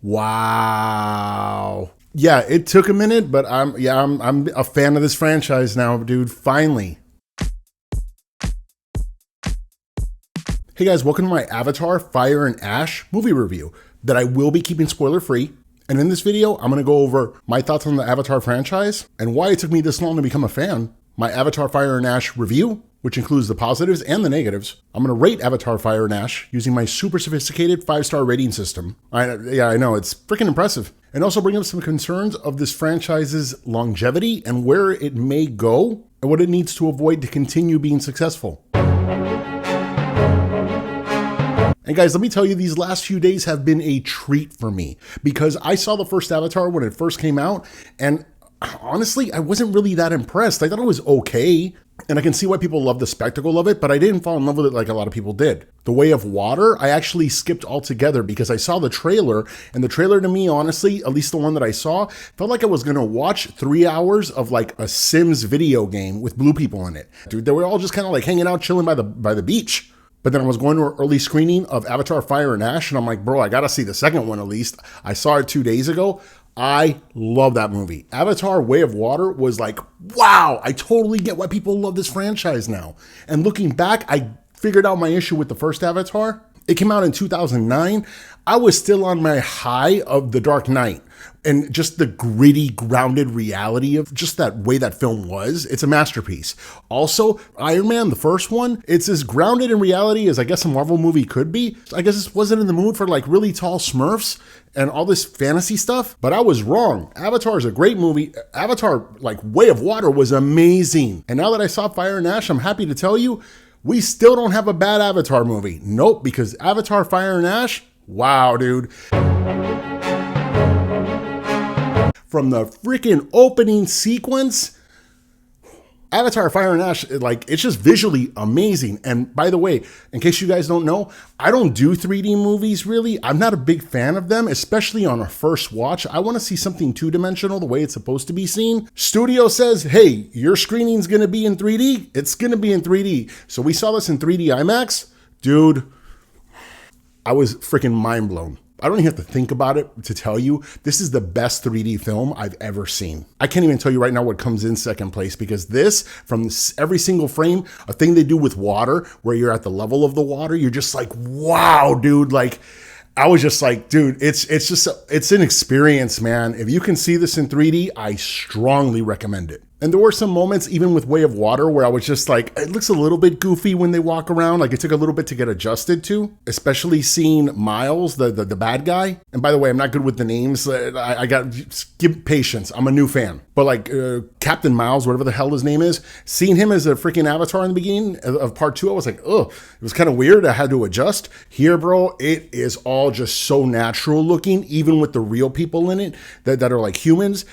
Wow. Yeah, it took a minute, but I'm a fan of this franchise now, dude. Finally. Hey guys, welcome to my Avatar Fire and Ash movie review that I will be keeping spoiler free. And in this video, I'm going to go over my thoughts on the Avatar franchise and why it took me this long to become a fan, my Avatar Fire and Ash review, which includes the positives and the negatives. I'm going to rate Avatar Fire and Ash using my super sophisticated 5-star rating system. I know, it's freaking impressive. And also bring up some concerns of this franchise's longevity and where it may go and what it needs to avoid to continue being successful. And guys, let me tell you, these last few days have been a treat for me because I saw the first Avatar when it first came out, and honestly, I wasn't really that impressed. I thought it was okay, and I can see why people love the spectacle of it, but I didn't fall in love with it like a lot of people did. The Way of Water, I actually skipped altogether because I saw the trailer, and the trailer to me, honestly, at least the one that I saw, felt like I was gonna watch 3 hours of like a Sims video game with blue people in it. Dude, they were all just kind of like hanging out, chilling by the beach. But then I was going to an early screening of Avatar Fire and Ash, and I'm like, bro, I gotta see the second one at least. I saw it 2 days ago. I love that movie. Avatar Way of Water was like, wow, I totally get why people love this franchise now. And looking back, I figured out my issue with the first Avatar. It came out in 2009. I was still on my high of The Dark Knight and just the gritty, grounded reality of just that way that film was. It's a masterpiece. Also, Iron Man, the first one, it's as grounded in reality as I guess a Marvel movie could be. I guess this wasn't in the mood for like really tall Smurfs and all this fantasy stuff, but I was wrong. Avatar is a great movie. Avatar, like Way of Water, was amazing. And now that I saw Fire and Ash, I'm happy to tell you, we still don't have a bad Avatar movie. Nope, because Avatar Fire and Ash, wow, dude. From the freaking opening sequence, Avatar Fire and Ash, like, it's just visually amazing. And by the way, in case you guys don't know, I don't do 3D movies really. I'm not a big fan of them, especially on a first watch. I want to see something two-dimensional the way it's supposed to be seen. Studio says, hey, your screening's going to be in 3D. It's going to be in 3D. So we saw this in 3D IMAX. Dude, I was freaking mind blown. I don't even have to think about it to tell you, this is the best 3D film I've ever seen. I can't even tell you right now what comes in second place because this, from every single frame, a thing they do with water, where you're at the level of the water, you're just like, wow, dude, like, I was just like, dude, it's an experience, man. If you can see this in 3D, I strongly recommend it. And there were some moments, even with Way of Water, where I was just like, it looks a little bit goofy when they walk around. Like, it took a little bit to get adjusted to, especially seeing Miles, the bad guy. And by the way, I'm not good with the names. I got, give patience. I'm a new fan. But like Captain Miles, whatever the hell his name is, seeing him as a freaking Avatar in the beginning of part 2, I was like, ugh, it was kind of weird. I had to adjust. Here, bro, it is all just so natural looking, even with the real people in it that are like humans.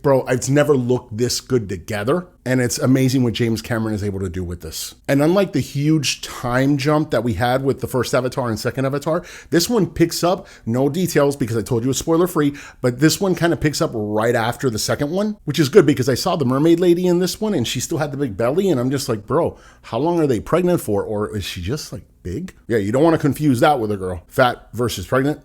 Bro, it's never looked this good together. And it's amazing what James Cameron is able to do with this. And unlike the huge time jump that we had with the first Avatar and second Avatar, this one picks up, no details because I told you it's spoiler free, but this one kind of picks up right after the second one, which is good because I saw the mermaid lady in this one and she still had the big belly. And I'm just like, bro, how long are they pregnant for? Or is she just like big? Yeah, you don't want to confuse that with a girl. Fat versus pregnant.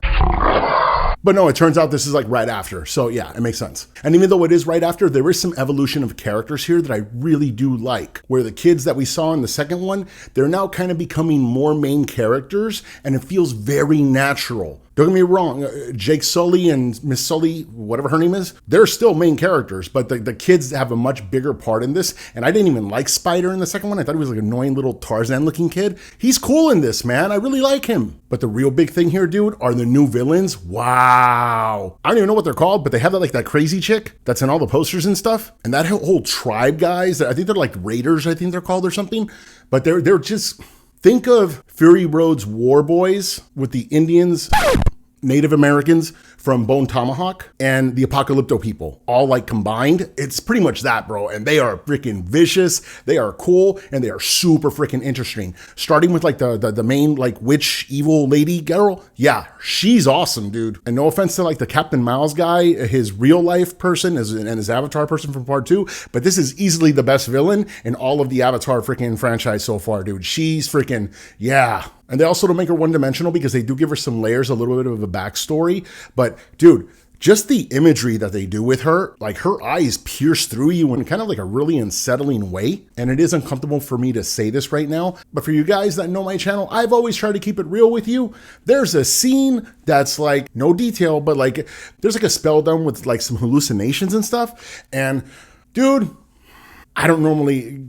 But no, it turns out this is like right after. So yeah, it makes sense. And even though it is right after, there is some evolution of characters here that I really do like. Where the kids that we saw in the second one, they're now kind of becoming more main characters and it feels very natural. Don't get me wrong, Jake Sully and Miss Sully, whatever her name is, they're still main characters, but the kids have a much bigger part in this. And I didn't even like Spider in the second one. I thought he was like an annoying little Tarzan looking kid. He's cool in this, man. I really like him. But the real big thing here, dude, are the new villains. Wow. I don't even know what they're called, but they have that crazy chick that's in all the posters and stuff. And that whole tribe guys, I think they're like Raiders, I think they're called or something. But they're just, think of Fury Road's War Boys with the Indians, Native Americans from Bone Tomahawk, and the Apocalypto people, all like combined. It's pretty much that, bro. And they are freaking vicious. They are cool, and they are super freaking interesting. Starting with like the main like witch evil lady girl. Yeah, she's awesome, dude. And no offense to like the Captain Miles guy, his real life person and his Avatar person from part 2, but this is easily the best villain in all of the Avatar freaking franchise so far, dude. She's freaking, yeah. And they also don't make her one-dimensional because they do give her some layers, a little bit of a backstory. But dude, just the imagery that they do with her, like her eyes pierce through you in kind of like a really unsettling way. And it is uncomfortable for me to say this right now, but for you guys that know my channel, I've always tried to keep it real with you. There's a scene that's like, no detail, but like, there's like a spell done with like some hallucinations and stuff. And dude, I don't normally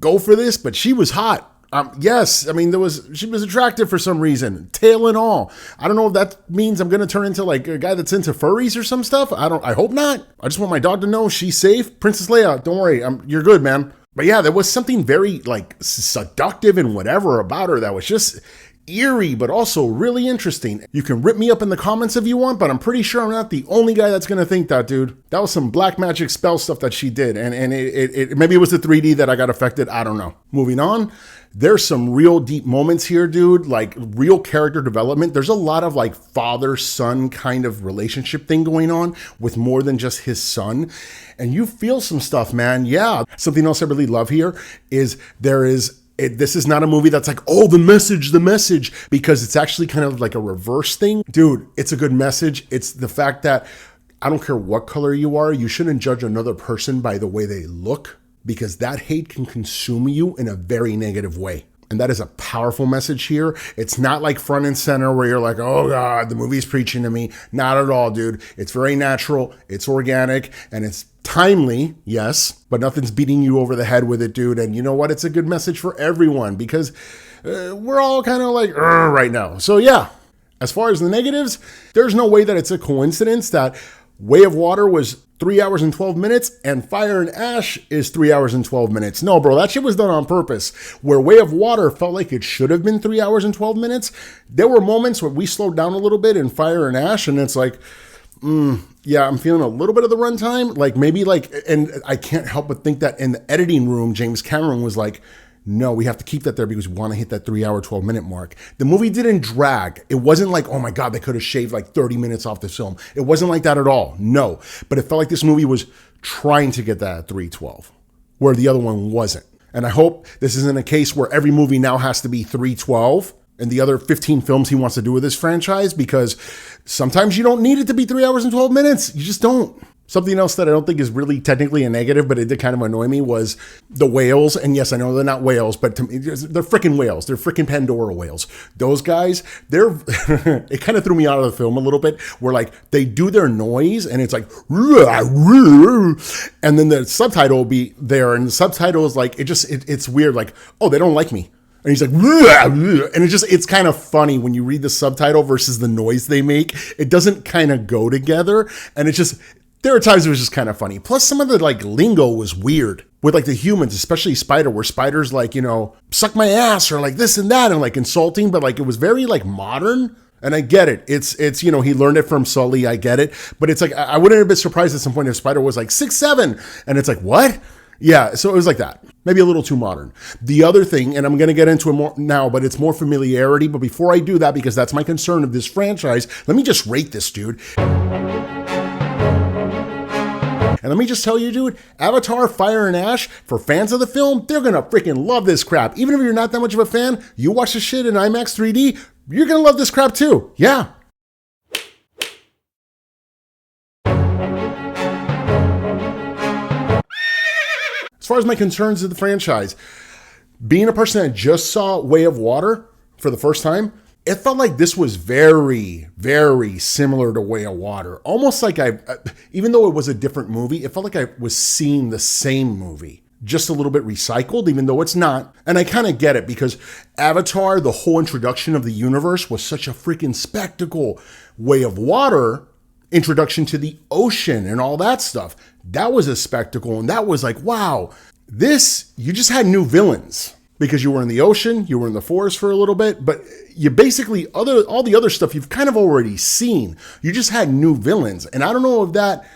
go for this, but she was hot. Yes, I mean, she was attractive for some reason, tail and all. I don't know if that means I'm going to turn into like a guy that's into furries or some stuff. I hope not. I just want my dog to know she's safe. Princess Leia, don't worry. You're good, man. But yeah, there was something very like seductive and whatever about her that was just eerie, but also really interesting. You can rip me up in the comments if you want, but I'm pretty sure I'm not the only guy that's going to think that, dude. That was some black magic spell stuff that she did. And maybe it was the 3D that I got affected. I don't know. Moving on. There's some real deep moments here, dude, like real character development. There's a lot of like father-son kind of relationship thing going on with more than just his son. And you feel some stuff, man. Yeah. Something else I really love here is this is not a movie that's like, oh, the message, because it's actually kind of like a reverse thing. Dude, it's a good message. It's the fact that I don't care what color you are, you shouldn't judge another person by the way they look, because that hate can consume you in a very negative way. And that is a powerful message here. It's not like front and center where you're like, oh God, the movie's preaching to me. Not at all, dude. It's very natural, it's organic, and it's timely, yes, but nothing's beating you over the head with it, dude. And you know what? It's a good message for everyone because we're all kind of like right now. So yeah, as far as the negatives, there's no way that it's a coincidence that Way of Water was 3 hours and 12 minutes and Fire and Ash is 3 hours and 12 minutes. No, bro, that shit was done on purpose. Where Way of Water felt like it should have been 3 hours and 12 minutes, there were moments where we slowed down a little bit in Fire and Ash, and it's like, yeah, I'm feeling a little bit of the runtime. Like maybe like, and I can't help but think that in the editing room, James Cameron was like, no, we have to keep that there because we want to hit that 3 hour, 12 minute mark. The movie didn't drag. It wasn't like, oh my God, they could have shaved like 30 minutes off the film. It wasn't like that at all. No, but it felt like this movie was trying to get that at 3:12 where the other one wasn't. And I hope this isn't a case where every movie now has to be 3:12 and the other 15 films he wants to do with this franchise, because sometimes you don't need it to be 3 hours and 12 minutes. You just don't. Something else that I don't think is really technically a negative, but it did kind of annoy me, was the whales. And yes, I know they're not whales, but to me, they're freaking whales. They're freaking Pandora whales. Those guys, it kind of threw me out of the film a little bit, where like they do their noise and it's like, and then the subtitle will be there, and the subtitle is like, it's weird. Like, oh, they don't like me. And he's like, and it's kind of funny when you read the subtitle versus the noise they make. It doesn't kind of go together. And there are times it was just kind of funny. Plus some of the like lingo was weird with like the humans, especially Spider, where Spider's like, suck my ass or like this and that and like insulting, but like it was very like modern. And I get it. It's he learned it from Sully. I get it. But it's like, I wouldn't have been surprised at some point if Spider was like 6'7", and it's like, what? Yeah, so it was like that. Maybe a little too modern. The other thing, and I'm going to get into it more now, but it's more familiarity. But before I do that, because that's my concern of this franchise, let me just rate this, dude. And let me just tell you, dude, Avatar, Fire and Ash, for fans of the film, they're going to freaking love this crap. Even if you're not that much of a fan, you watch this shit in IMAX 3D, you're going to love this crap too. Yeah. As far as my concerns of the franchise, being a person that just saw Way of Water for the first time, it felt like this was very, very similar to Way of Water. Almost like even though it was a different movie, it felt like I was seeing the same movie, just a little bit recycled, even though it's not. And I kind of get it, because Avatar, the whole introduction of the universe, was such a freaking spectacle. Way of Water, introduction to the ocean and all that stuff, that was a spectacle. And that was like, wow, you just had new villains. Because you were in the ocean, you were in the forest for a little bit, but you basically, all the other stuff you've kind of already seen. You just had new villains. And I don't know if that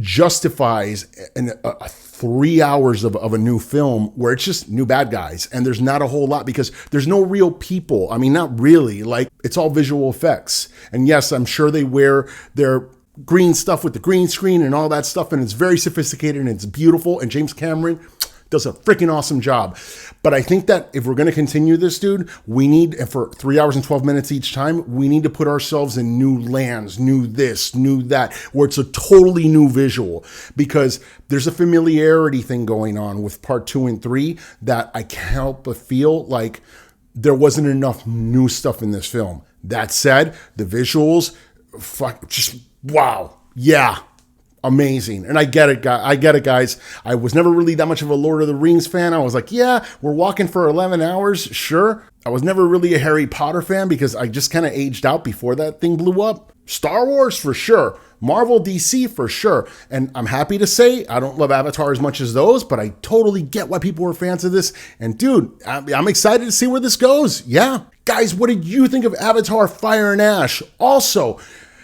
justifies 3 hours of a new film where it's just new bad guys and there's not a whole lot, because there's no real people. I mean, not really. Like, it's all visual effects. And yes, I'm sure they wear their green stuff with the green screen and all that stuff, and it's very sophisticated and it's beautiful. And James Cameron, does a freaking awesome job. But I think that if we're going to continue this, dude, we need, and for 3 hours and 12 minutes each time, we need to put ourselves in new lands, new this, new that, where it's a totally new visual. Because there's a familiarity thing going on with part 2 and 3 that I can't help but feel like there wasn't enough new stuff in this film. That said, the visuals, just wow. Yeah. Amazing. And I get it, guys. I was never really that much of a Lord of the Rings fan. I was like, yeah, we're walking for 11 hours. Sure. I was never really a Harry Potter fan because I just kind of aged out before that thing blew up. Star Wars for sure. Marvel, DC for sure. And I'm happy to say I don't love Avatar as much as those, but I totally get why people were fans of this. And dude, I'm excited to see where this goes. Yeah. Guys, what did you think of Avatar Fire and Ash? Also,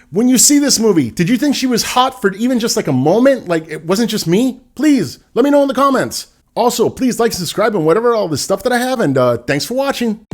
when you see this movie, did you think she was hot for even just like a moment? Like it wasn't just me? Please let me know in the comments. Also, please like, subscribe, and whatever all this stuff that I have. And thanks for watching.